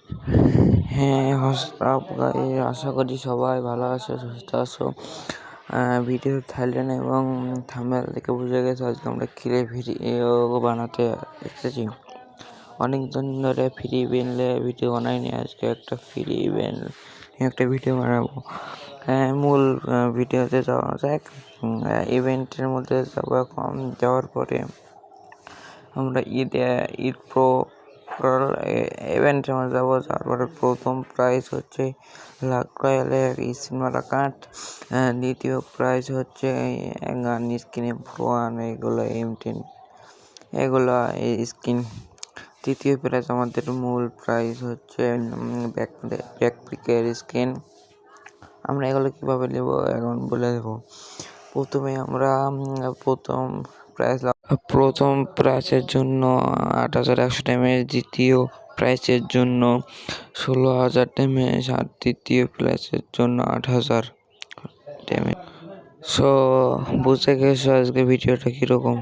হ্যাঁ, WhatsApp guys, আশা করি সবাই ভালো আছো, সুস্থ আছো। ভিডিও থাইল্যান্ড এবং থাম্বনেল থেকে বুঝে গেছে আজকে আমরা কিরে ভিডিও বানাতে এসেছি। অনেকদিন ধরে ফ্রি ইভেন্টে ভিডিও বানাইনি, আজকে একটা ফ্রি ইভেন্ট একটা ভিডিও বানাবো। মূল ভিডিওতে যাওয়া যাক। ইভেন্টের মধ্যে যাবো। এখন যাওয়ার পরে আমরা ঈদ প্রো ইভেন্টের মধ্যে যাবো। তারপরে প্রথম প্রাইজ হচ্ছে লাখ রয়্যালের স্পিনওয়ালা কার্ড, দ্বিতীয় প্রাইজ হচ্ছে গান স্কিন M1, এগুলো M10, এগুলো স্কিন। তৃতীয় প্রাইজ আমাদের মূল প্রাইজ হচ্ছে ব্যাকপ্যাকের স্কিন। আমরা এগুলো কীভাবে নেব এখন বলে দেবো। প্রথমে আমরা প্রথম প্রাইজের জন্য 8100 ড্যামেজ, দ্বিতীয় প্রাইজের জন্য 16000 ড্যামেজ, আর তৃতীয় প্রাইজের জন্য 8000 ড্যামেজ। বুঝতে গেছো আজকে ভিডিওটা কীরকম।